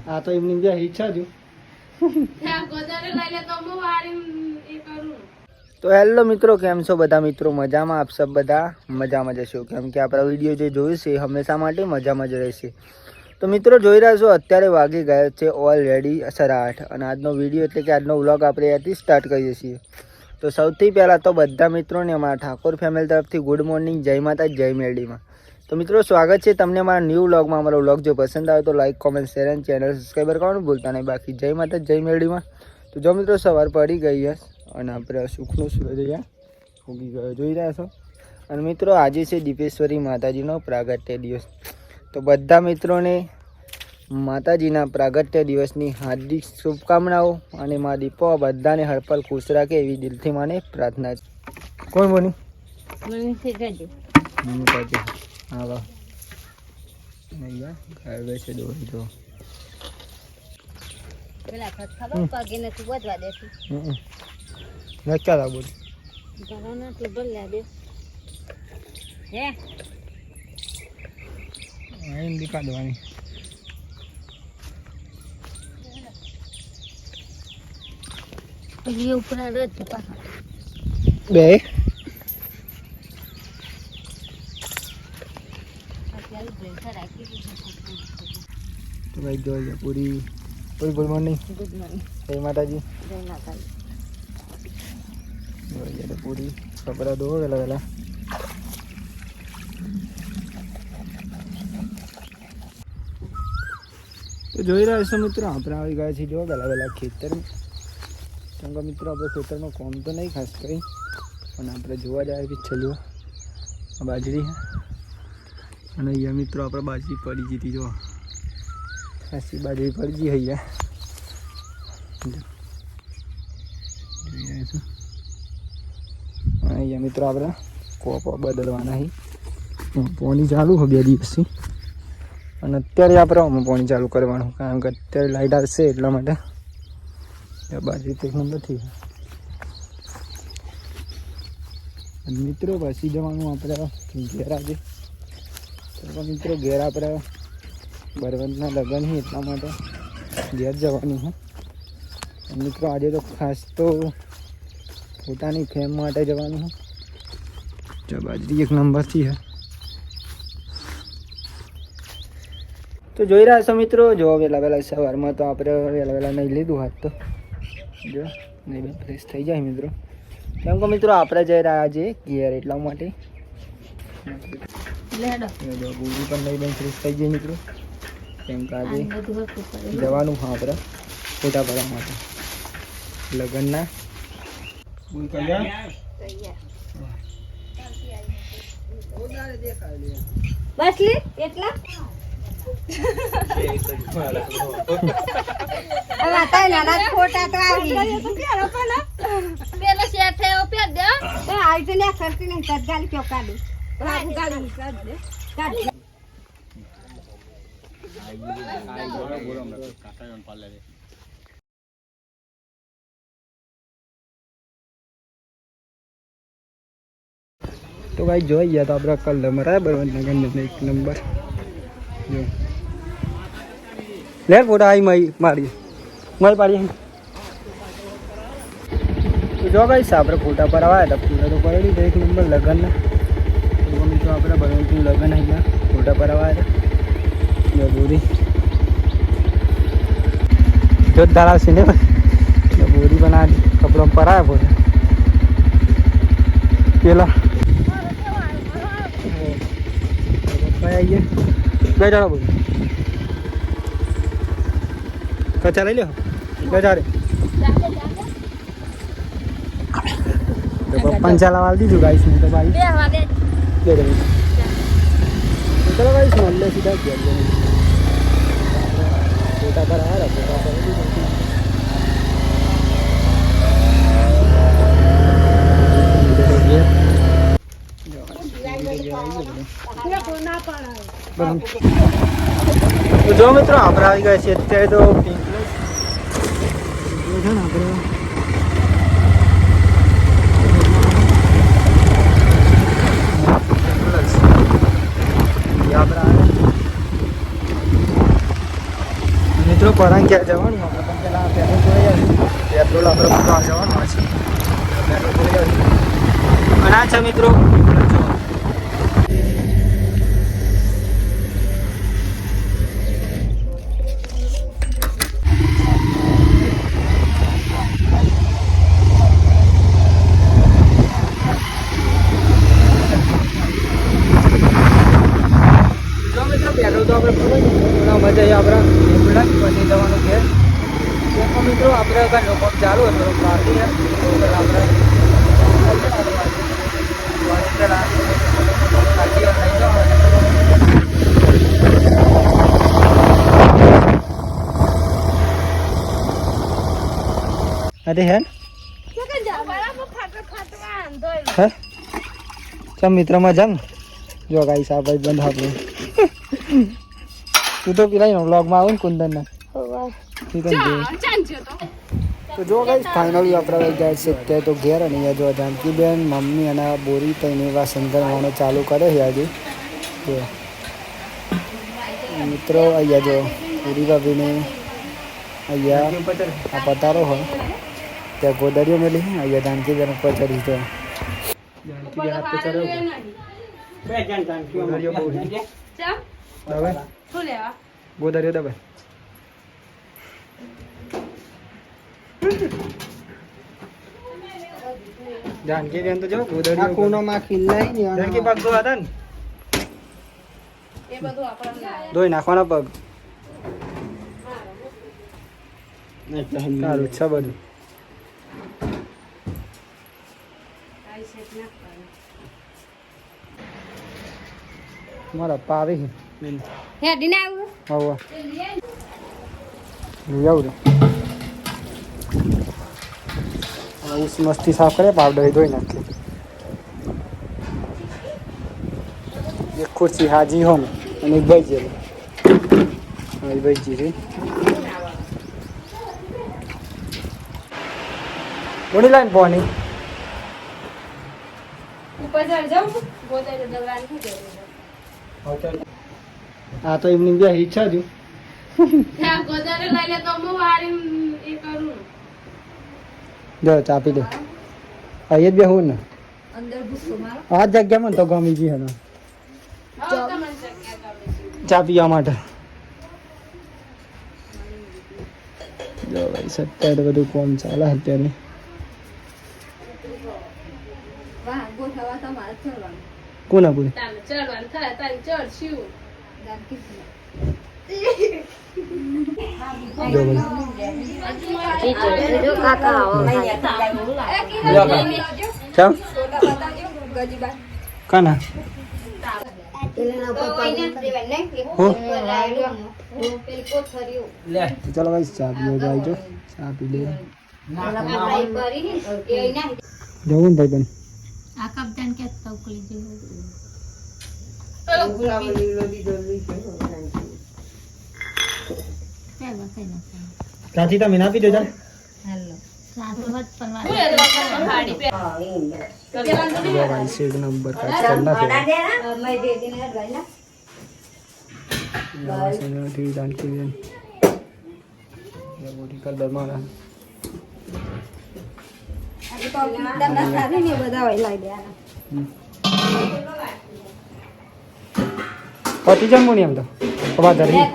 આ તો એમની જે ઈચ્છા છે. તો હેલો મિત્રો, કેમ છો બધા મિત્રો? મજામાં? આપ સબ બધા મજામાં જશો, કેમ કે આપણા વિડીયો જે જોયું છે હંમેશા માટે મજામાં જ રહેશે. તો મિત્રો જોઈ રહ્યા છો, અત્યારે વાગી ગયા છે ઓલરેડી 8:30 અને આજનો વિડીયો એટલે કે આજનો વ્લોગ આપણે અહીંયાથી સ્ટાર્ટ કરીએ છીએ. તો સૌથી પહેલાં તો બધા મિત્રોને અમારા ઠાકોર ફેમિલી તરફથી ગુડ મોર્નિંગ, જય માતા, જય મેરડીમાં. તો મિત્રો સ્વાગત છે તમને મારા ન્યૂ વ્લોગમાં. અમારો વ્લોગ જો પસંદ આવે તો લાઈક, કોમેન્ટ, શેર અને ચેનલ સબસ્ક્રાઈબર કરવાનું ભૂલતા નહીં. બાકી જય માતા, જય મેરડીમાં. તો જો મિત્રો સવાર પડી ગઈ છે અને આપણે સુખનું સૂરજ ઉગી ગયો જોઈ રહ્યા છો. અને મિત્રો આજે છે દીપેશ્વરી માતાજીનો પ્રાગટ્ય દિવસ. તો બધા મિત્રોને માતાજીના પ્રાગટ્ય દિવસની હાર્દિક શુભકામનાઓ અને મા દીપો બધાને હરપલ ખુશ રાખે એવી દિલથી માને પ્રાર્થના છે. કોણ બોની? હા વાહ ગાય છે દોરી તો પેલા ખબર પગે નથી વધવા દેતી. નક્કા લાવો ઘરના ટેબલ લે દે હે એમ દીકા દવાની પેલી ઉપર રજ પાછા બે અત્યારે ભેંસા રાખી તો ભાઈ જોઈએ પૂરી પૂરી ગુડ મોર્નિંગ. Good morning. જય માતાજી. જય માતાજી. જોઈએ પૂરી કપડા ધો વેલા વેલા. તો જોઈ રહ્યા છો મિત્રો, આપણે આવી ગયા છીએ જો વેલા વેલા ખેતરમાં. કેમ કે મિત્રો આપણે ખેતરમાં કોમ તો નહીં ખાસ કંઈ, પણ આપણે જોવા જાય કે છેલ્લું બાજરી અને અહીંયા મિત્રો આપણે બાજરી પડી જતી જો ખાસી બાજરી પડી ગઈ અહીંયા મિત્રો આપણે કોપો બદલવાના પાણી ચાલુ હોય 2 દિવસથી અને અત્યારે આપણે પાણી ચાલુ કરવાનું, કારણ કે અત્યારે લાઇટ આવશે એટલા માટે. બાજરી તો એક નંબર થઈ મિત્રો. પછી જવાનું આપણે ઘેર આજે. તો મિત્રો ઘેર આપણે બળવંતના લગ્ન છે એટલા માટે ઘેર જવાનું છે મિત્રો. આજે તો ખાસ તો પોતાની ફેમ માટે જવાનું છે. બાજરી એક નંબરથી છે. તો જોઈ રહ્યા છો મિત્રો, જો વહેલા વહેલા સવારમાં તો આપણે વહેલા વહેલા નહીં લીધું હાથ તો જો નહીં બેન ફ્રેશ થઈ જાય મિત્રો. કેમ કે મિત્રો આપણે જઈ રહ્યા છે ઘેર એટલા માટે. પૂરી પણ નહીં બેન ફ્રેશ થઈ જાય મિત્રો, કેમ કે આજે જવાનું હા આપણે ફોટા પાડવા માટે લગ્નના. બસ લે એટલા ફોટા તો પેલો શેર થયો પેર દે આઈ તો ને ખર્ચી નહીં સદગાલી ક્યો કાઢું ગાડી કાઢ દે કાઢ. તો ભાઈ જોઈ ગયા તો આપણે કલર બરાબર એક નંબર જો લે ફોટા આવી મારી પાડી. તો જો ભાઈ આપણે ફોટા પર આવ્યા હતા, ફોટા તો પડી તો એક નંબર લગ્નના. તો મિત્રો આપણે બરોબર લગ્ન અહીંયા ફોટા પર આવ્યા હતા. જો બોરી જો ધરાવશે ને બોરી બનાવી કપડો પર આવ્યા ફોટા પેલા આવીએ બે જાડો બોલ કચા લઈ લો બે જાડે તો પપ્પાને ચાલાવા દીધું ગાઈસ ને તો ભાઈ બે દે ચલો ગાઈસ મળે સીધા ઘેર ફોટા પર આવ્યા ફોટા પર જો મિત્રો આપણે આવી ગયા છીએ અત્યારે તો પિંક છે ને આપણે પરાંગ ક્યાં જવાનું આપણે પણ પેલા પેટ્રોલ જોઈ આવ્યું પેટ્રોલ આપણે બધું જવાનું છે પેટ્રોલ જોઈ આવ્યું અને આ છે મિત્રો પેટ્રોલ તો આપણે મજા આવી આપણા પછી જવાનું ઘેર તો મિત્રો આપણે આગળ લોકો ચાલુ હતો પાર્ટી આપણે અરે હે ચમ મિત્ર મજા જો ગાઈસ આ ભાઈ બંધ આપણે તું તો પેલા વ્લોગમાં આવું ને કુંદન તો જો ગાઈસ ફાઇનલી આપણે જાય છે અત્યારે તો ઘેર અને અહીંયા જો જાનકીબેન મમ્મી અને બોરી તઈને એવા સંગરવાનો ચાલુ કરે છે આજે જો મિત્રો અહીંયા જો પૂરી ભાભીને અહીંયા આ પતારો હોય ત્યાં ગોદરીઓ મેલી અહીંયા જાનકીબેન ઉપર ચડી તો જાનકીબેન આપે ચડ્યો ગોદરીઓ દબાઈ જાનકી બેન તો જો ગોદરીઓ કોનોમાં ખિલ્લાઈ ને જાનકી પગ ધોવા હતા ને એ બધું આપણે ધોઈ નાખવાનો પગ સારું છે બધું મારા પાવે હે ડીને આવું લઈ આવું ઉસ મસ્તી સાફ કરે પાવડર ધોઈ નાખે એક ખુરશી હાજી હો ને અને એક ભાઈ જેલો હા ભાઈ જી રે કોની લાઈન પોની ઉપર જાવ ગોદરે દગરાન થઈ આ તો એમની બે ઈચ્છા છે હા ગોદરે લઈ લે તો હું વારી એ કરું જો ચાપી દે અહીંયા જ બે હું ને અંદર ભૂસો મારો આ જગ્યામાં તો ગમી ગઈ હે ચા પીવા માટે જો ભાઈ સત્યારે બધું કોમ ચાલે અત્યારે કોના બોલે કાના ચલો ભાઈ ચા પીવો જાય જો ચા પી લે જવું ને ભાઈ બન આ કપ જાન કે તવકલી જેવું ચાચી તમે ના પી દેજો નંબર પતિ જમવું નહીં એમ તો બાધરી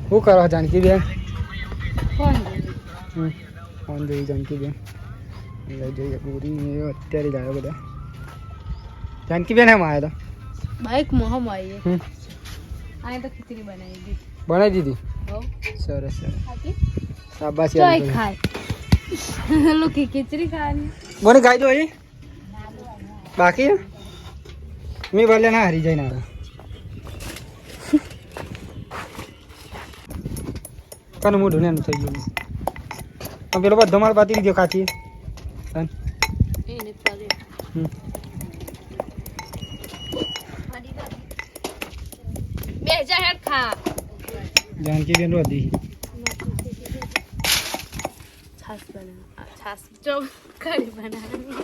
શું કરો જાનકી બેન ફોન જોઈ જાનકી બેન જોઈએ પૂરી અત્યારે જ આવ્યો બધા જાનકી બેન એમ આવ્યા હતા બાઈક મોહમ આવીએ આ તો ખીચડી બનાવી દીધી સરસ સરસ શાબાશ ખાય લોકો ખીચડી ખાવાની બોને ખાઈ દો એ બાકી મેં ભલે ના હારી જાય ના કાનું મોઢું ને થઈ ગયું પણ પેલો બધો મારે બાતી દીધો કાચી જાનકી બેન રોધી છાસ બના છાસ જો કઢી બનાવવાની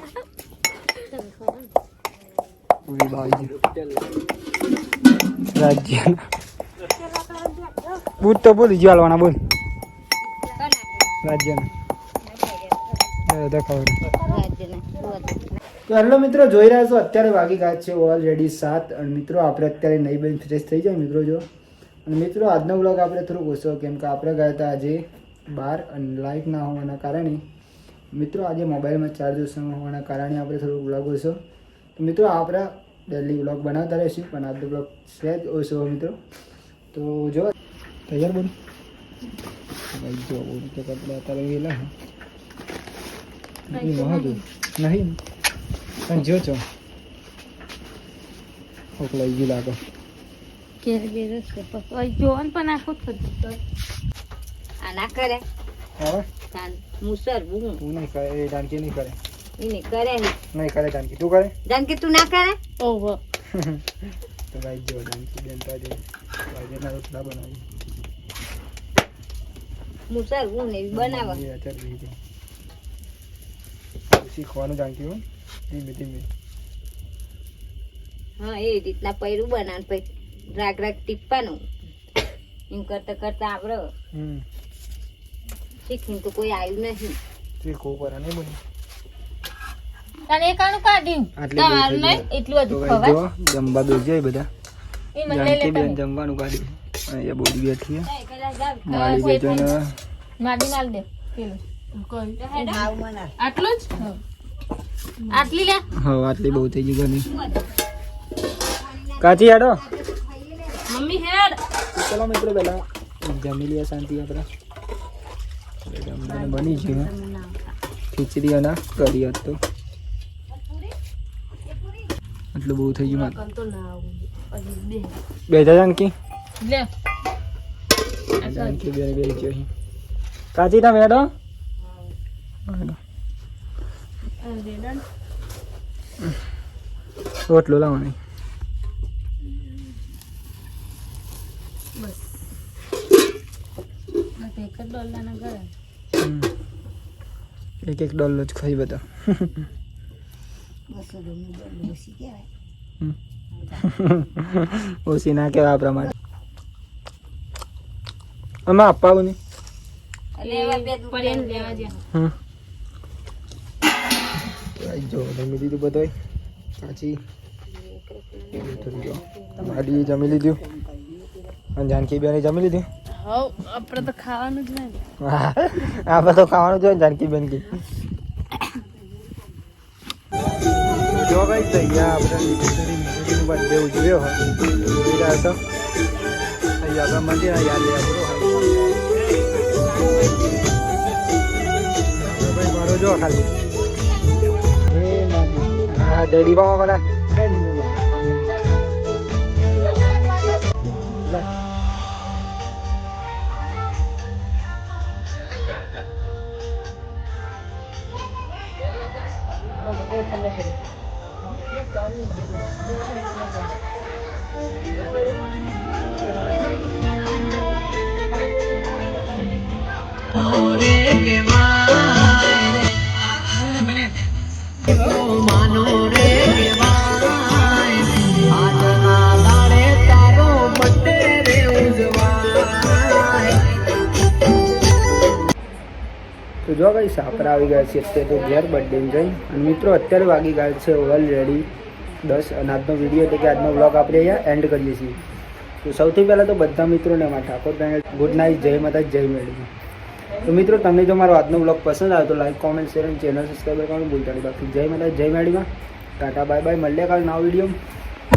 પૂરી ભાઈ રાજ્ય બૂટ તો બોલ જીવાલવાના બોલ રાજ્ય દેખાવ તો હેલો મિત્રો જોઈ રહ્યા છો અત્યારે વાગી ગયા છે ઓલરેડી 7 અને મિત્રો આપણે અત્યારે નહીં બેન ફ્રેશ થઈ જાય મિત્રો જો અને મિત્રો આજનો વ્લોગ આપણે થોડુંક ઓછો કેમ કે આપણે ગયા હતા આજે બહાર અને લાઇટ ના હોવાના કારણે મિત્રો આજે મોબાઈલમાં ચાર્જ ઓછો હોવાના કારણે આપણે થોડુંક વ્લોગ ઓછો તો મિત્રો આપણે ડેલી વ્લોગ બનાવતા રહીશું પણ આજનો વ્લોગ સહેજ ઓછો મિત્રો તો જો તૈયાર બોલ જો બોલ તો કપડા તારે ગયેલા નહીં પણ જો છો ઓકલાઈ ગયું લાગે કેર બેરસ છે પછી જોન પણ આખો થતો આ ના કરે હવે તાન મુસર બુ તું નહીં કરે એ જાનકી નહીં કરે ઈને કરે નહીં કરે જાનકી તું કરે જાનકી તું ના કરે ઓહો તો ભાઈ જો જાનકી બેન તો આજે ભાઈના રોટલા બનાવી મુસર બુ ને બનાવ એ અચર રહી ગયો શીખવાનું જાનકી હો ધીમે ધીમે હા એ રીતના પૈરું બનાવ પછી રાગ રાગ ટીપવાનું એમ કરતા કરતા આપણે શીખીને તો કોઈ આવ્યું નહીં શીખવું પડે નહીં બની તને એકાનું કાઢ્યું તમારું નહીં એટલું બધું ખવાય જમવા બેસી બધા એ મને લઈ જાનકી બેન લેતા જમવાનું કાઢ્યું અહીંયા બોડી બેઠી એ કદાચ જાવ મારી બેજોને માડી નાલ દે પેલો કોઈ આટલું જ આટલી લે હા આટલી બહુ થઈ ગઈ ઘણી કાચી હેડો મમ્મી હેડ ચલો મિત્રો પહેલા જમી લઈએ શાંતિ આપણે બની ગયું ખીચડી અને કરી હતી તો એટલું બહુ થઈ ગયું મારે બે જાનકી લે જાનકી બે બે ગયો કાચી તમે હેડો રોટલો લાવવાની એક એક ડોલર જ ખાઈ બધા ઓછી ના કહેવાય આપણા માટે આમાં અપાવું નહીં જો જમી લીધું બધું પાછી માડી જમી લીધું અને જાનકી બેન જમી લીધું આપણે તો ખાવાનું જ નહીં આપણે તો ખાવાનું જોઈએ જાનકી બેન કી જો ભાઈ તૈયાર આપણે બર્થડે ઉજવ્યો હોય તો અહીંયા આપણે મંદિર યાદ લે ભાઈ મારો જો ખાલી હા ડેડી બાબા મને તો જો ભાઈ સાપરા આવી ગયા છે અત્યારે તો ઘેર બર્થડે જઈ અને મિત્રો અત્યારે વાગી ગયા છે ઓલરેડી 10 અને આજનો વિડીયો એટલે કે આજનો વ્લોગ આપણે અહીંયા એન્ડ કરીએ છીએ તો સૌથી પહેલાં તો બધા મિત્રોને અમારા ઠાકોર બહેન ગુડ નાઇટ જય માતા જય મેળવી તો મિત્રો તમને જો મારો આજનો વ્લોગ પસંદ આવે તો લાઈક કોમેન્ટ શેર અને ચેનલ સબસ્ક્રાઈબ કરવાનું ભૂલતા નહીં બાકી જય માતા જય મેળવીમાં ટાટા બાય બાય મળીએ કાલ નવા વિડીયો